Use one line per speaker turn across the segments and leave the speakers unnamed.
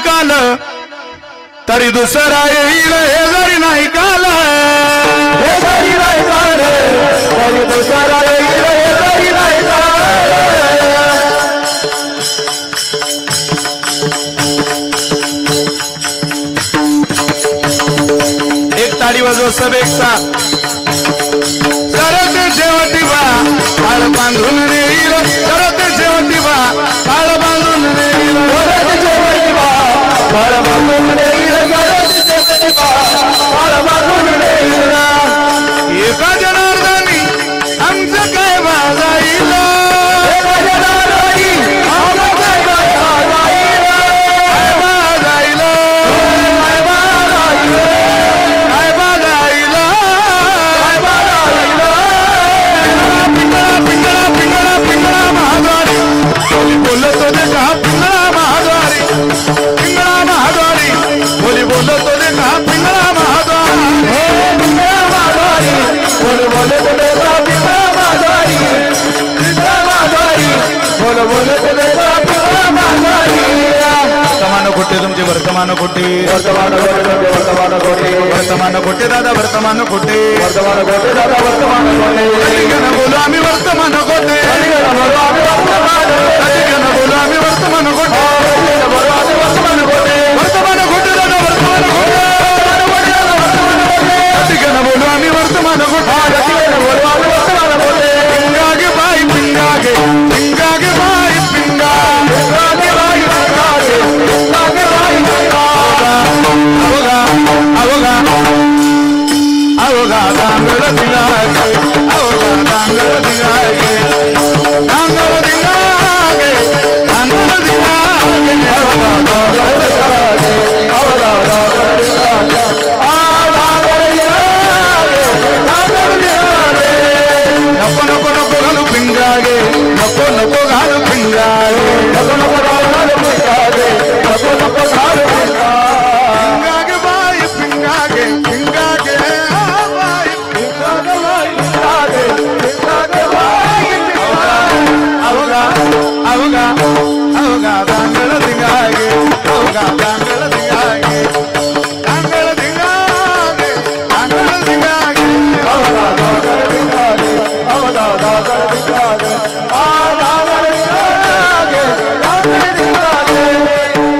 काल तरी दुसरा येईल हे जरी नाही काल हे जरी नाही काल तरी दुसरा येईल हे जरी नाही काल एक ताली वाजव सब एक साथ सरते शेवटी बा काळ बांधून नेईल सरते शेवटी बा काळ बांधून नेईल सरते शेवटी बा काळ बांधून नेईल सरते शेवटी बा काळ बांधून नेईल एका जनार्दनी आमचं काय वाजाईल एका जनार्दनी आमचं काय वाजाईल काय वाजाईल काय वाजाईल काय वाजाईल काय वाजाईल पिंगळा पिंगळा पिंगळा पिंगळा महाद्वारी बोलतो दे का पिंगळा महाद्वारी पिंगळा महाद्वारी बोली बोलतो दे का पिंगळा महाद्वारी हे पिंगळा महाद्वारी बोल बोलतो दे का पिंगळा महाद्वारी पिंगळा महाद्वारी बोल बोलतो दे का पिंगळा महाद्वारी वर्तमान कोटे तुमचे वर्तमान कोटे वर्तमान कोटे वर्तमान कोटे वर्तमान कोटे दादा वर्तमान कोटे वर्तमान कोटे दादा वर्तमान कोटे बोलो आम्ही वर्तमान कोटे बोलो आम्ही वर्तमान बोलो आम्ही वर्तमान कोटे बोलो आम्ही वर्तमान कोटे वर्तमान कोटे दादा वर्तमान कोटे बोलो आम्ही वर्तमान कोटे बोलो आम्ही वर्तमान कोटे पिंगागे बाई पिंगागे पिंगागे बाई पिंगा पिंगागे बाई पिंगागे पिंगागे बाई पिंगा अवगा अवगा अवगा दांगड दिलागे अवगा दांगड दिलागे दांगड दिलागे दांगड दिलागे अवगा दांगड दिलागे अवगा दांगड दिलागे नको नको नको घालू पिंगागे नको नको घालू पिंगागे नको नको घालू पिंगागे नको नको घालू पिंगागे बाई पिंगागे पिंगागे बाई पिंगागे बाई पिंगागे पिंगागे बाई अवगा अवगा अवगा दांगड दिंगागे अवगा दांगड दिंगागे दांगड दिंगागे दांगड दिंगागे अवगा दांगड दिंगागे अवगा दांगड दिंगागे आ दांगड दिंगागे दांगड दिंगागे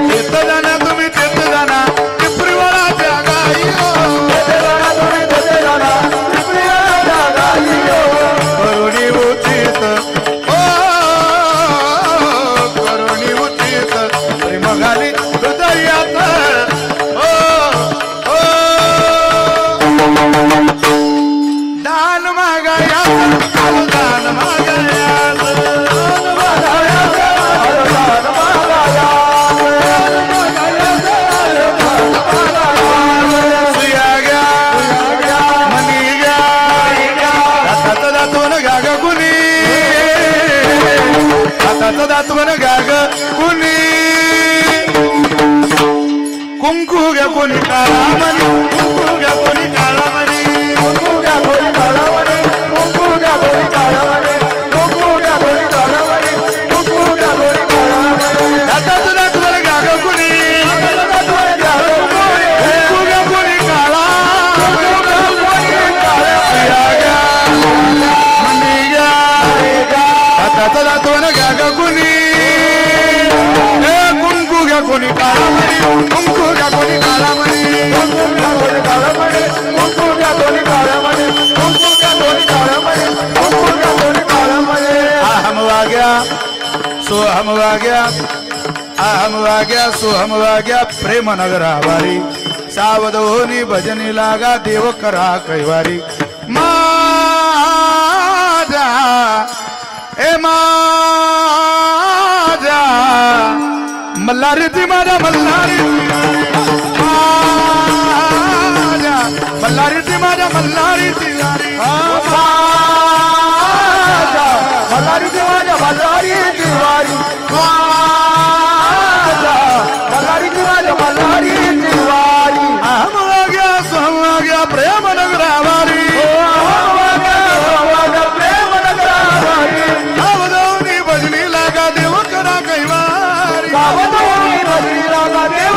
चित्त जाना तुम्ही चित्त जाना पिपरीवाळाच्या गाई हो चित्त जाना तुम्ही चित्त जाना पिपरीवाळाच्या गाई हो करुणी उचित ओ करुणी उचित प्रेम घाली हृदयात ओ ओ दान मागायात आलो दान मागायात दान मागायात आलो दान मागायात सुया घ्या मनी घ्या हातात दातून गाग कुणी हातात दातून गाग कुणी कुंकू घ्या कोणी काळा मनी कुंकू घ्या कोणी काळा मनी कुंकू घ्या कोणी काळा मनी कुंकू घ्या कोणी काळा मनी कुंकू घ्या कोणी काळा मनी कुंकू घ्या कोणी काळा मनी हातात दातून गाग कुणी कुंकू घ्या कोणी काळा सुया घ्या मनी घ्या हातात दातून गाग कुणी कुंकू घ्या कोणी काळा मनी कुंकू घ्या कोणी काळा मनी कुंकू घ्या कोणी काळा मनी कुंकू घ्या कोणी काळा मनी कुंकू घ्या कोणी काळा मनी कुंकू घ्या कोणी काळा मनी अहम वाग्या सोहम वाग्या अहम वाग्या सोहम वाग्या प्रेम नगरावारी सावध होनी भजनी लागा देव करा कैवारी माझा ए माझा मल्हारी ती माझा मल्हारी माझा मल्हारी ती माझा मल्हारी तिवारी माझा मल्हारी ती माझा मल्हारी तिवारी माझा मल्हारी ती माझा मल्हारी तिवारी हम आ गया सोहम आ गया प्रेम नगरावारी प्रेम नगरावारी सावधानी भजनी लागा देव करा कैवारी सावधानी भजनी लागा देव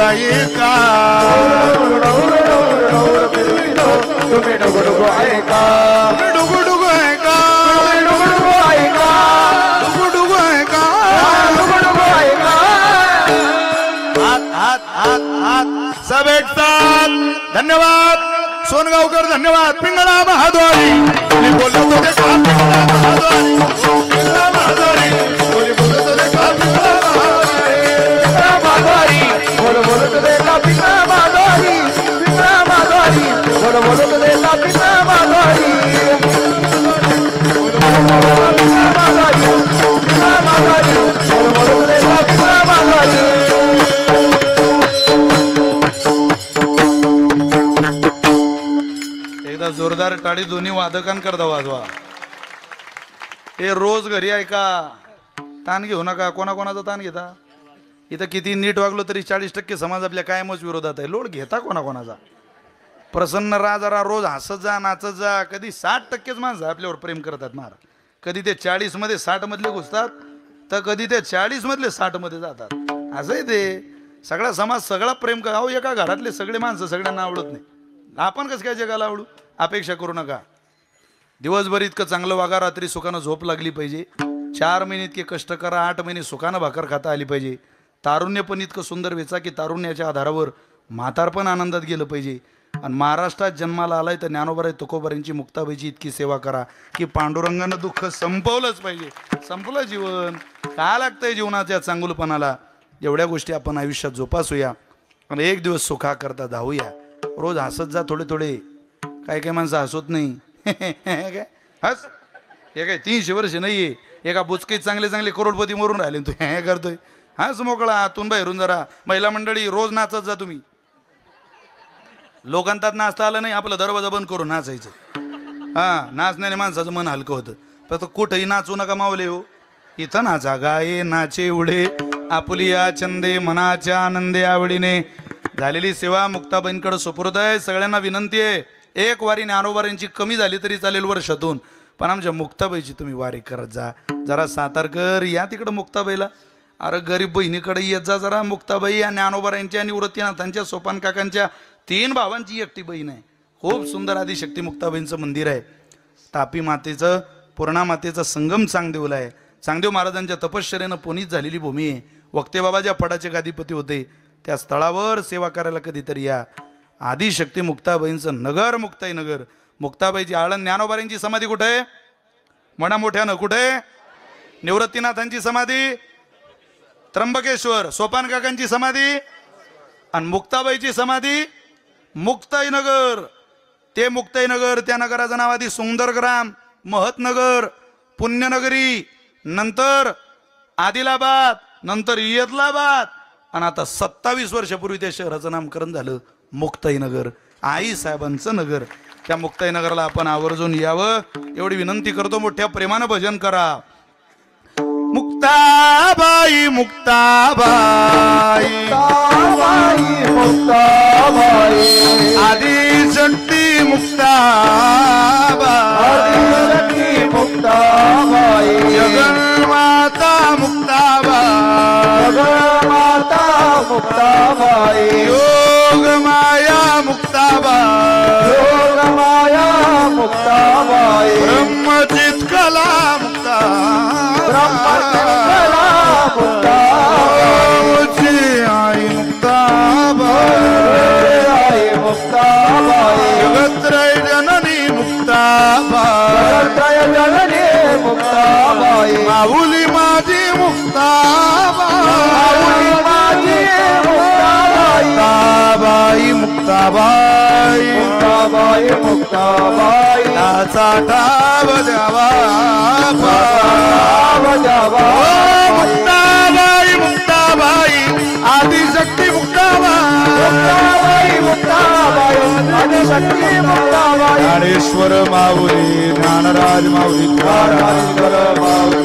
ऐका
तुम्ही डुगुडुगु ऐका
डुगुडुगु ऐका
डुगुडुगु ऐका
डुगुडुगु ऐका
डुगुडुगु ऐका
हात हात हात हात सब एक साथ धन्यवाद सोनगावकर धन्यवाद पिंगळा महाद्वारी मी बोलतो ते का पिंगळा महाद्वारी पिंगळा महाद्वारी बोली बोलतो ते का पिंगळा महाद्वारी
बोलो बोलो तो देखा पिता माधुरी पिता माधुरी बोलो बोलो तो देखा पिता माधुरी पिता माधुरी पिता माधुरी बोलो बोलो तो देखा पिता माधुरी
एकदा जोरदार टाळी दोन्ही वादकांकरता वाजवा हे रोज घरी ऐका ताण घेऊ नका कोणाकोणाचा ताण घेता इथं किती नीट वागलो तरी 40% समाज आपल्या कायमच विरोधात आहे लोड घेता कोणाकोणाचा प्रसन्न राहा जरा रोज हसत जा नाचत जा कधी 60%च माणसं आपल्यावर प्रेम करतात मार कधी ते 40 मध्ये 60 मधले घुसतात तर कधी ते 40 मधले 60 मध्ये जातात असं आहे ते सगळा समाज सगळा प्रेम करा अहो एका घरातले सगळे माणसं सगळ्यांना आवडत नाही आपण कसं काय जगाला आवडू अपेक्षा करू नका दिवसभर इतकं चांगलं वागा रात्री सुखानं झोप लागली पाहिजे 4 महिने इतके कष्ट करा 8 महिने सुखानं भाकर खाता आली पाहिजे तारुण्य पण इतकं सुंदर वेचा की तारुण्याच्या आधारावर म्हातारपण आनंदात गेलं पाहिजे आणि महाराष्ट्रात जन्माला आलाय तर ज्ञानोबराय तुकोबारांची मुक्ताबाईची इतकी सेवा करा की पांडुरंगानं दुःख संपवलंच पाहिजे संपलं जीवन काय लागतंय जीवनाच्या चांगुलपणाला एवढ्या गोष्टी आपण आयुष्यात जोपासूया आणि एक दिवस सुखा करता धावूया रोज हसत जा थोडे थोडे काय काय माणसं हसत नाही काय हस हे काय 300 वर्ष नाहीये एका बुचकीत चांगले चांगले करोडपती मरून राहिले तू हे करतोय हाच मोकळा आतून बाहेरून जरा महिला मंडळी रोज नाचत जा तुम्ही लोकांतात नाचता आलं नाही आपलं दरवाजा बंद करून नाचायचं नाचण्याने माणसाचं मन हलकं होतं फक्त कुठंही नाचू नका मावले हो इथं नाचा गाये नाचे उडे आपुलिया चंदे मनाच्या आनंदे आवडीने झालेली सेवा मुक्ताबाईंकडे सुपूर्द आहे सगळ्यांना विनंती आहे एक वारी ज्ञानोबारांची कमी झाली तरी चालेल वर्षातून पण आमच्या मुक्ताबाईची तुम्ही वारी करत जा जरा सातारकर या तिकडं मुक्ताबाईला अरे गरीब बहिणीकडे येत जा जरा मुक्ताबाई या ज्ञानोबारांच्या निवृत्तीनाथांच्या सोपान काकांच्या 3 भावांची एकटी बहीण आहे खूप सुंदर आदिशक्ती मुक्ताबाईंचं मंदिर आहे तापी मातेचं पूर्णा मातेचा संगम चांगदेवला आहे चांगदेव महाराजांच्या तपश्चर्यानं पुनीत झालेली भूमी आहे वक्ते बाबा ज्या पडाचे गादीपती होते त्या स्थळावर सेवा करायला कधीतरी या आदिशक्ती मुक्ताबाईंचं नगर मुक्ताई नगर मुक्ताबाईची आळंद ज्ञानोबारांची समाधी कुठे आहे म्हणा मोठ्यानं कुठे निवृत्तीनाथांची समाधी त्र्यंबकेश्वर सोपान काकांची समाधी आणि मुक्ताबाईची समाधी मुक्ताईनगर ते मुक्ताईनगर त्या नगराचं नाव आधी सुंदरग्राम महतनगर पुण्यनगरी नंतर आदिलाबाद नंतर इयदलाबाद आणि आता 27 वर्षापूर्वी त्या शहराचं नामकरण झालं मुक्ताईनगर आई साहेबांचं नगर त्या मुक्ताईनगरला आपण आवर्जून यावं एवढी विनंती करतो मोठ्या प्रेमानं भजन करा मुक्ताबाई मुक्ताबाई
मुक्ताबाई मुक्ताबाई
आदिशक्ती मुक्ताबाई
आदिशक्ती मुक्ताबाई
जगन्माता मुक्ताबाई
जगन्माता मुक्ताबाई
योगमाया मुक्ताबाई
योगमाया मुक्ताबाई
ब्रह्मचित्कला मुक्ताबाई
ब्रह्मचित्कला मुक्ताबाई
आई मुक्ताबाई
आई मुक्ताबाई
जगत्रय जननी मुक्ताबाई
जगत्रय जननी मुक्ताबाई
माऊली माझी मुक्ताबाई
माऊली माझी मुक्ताबाई
मुक्ताबाई मुक्ताबाई
मुक्ताबाई मुक्ताबाई
नाचा ठाव द्यावा
बजावा
मुक्ताबाई मुक्ताबाई आदिशक्ती मुक्ताबाई
मुक्ताबाई आदिशक्ती मुक्ताबाई
ज्ञानेश्वर माऊली ज्ञानराज माऊली
ज्ञानेश्वर माऊली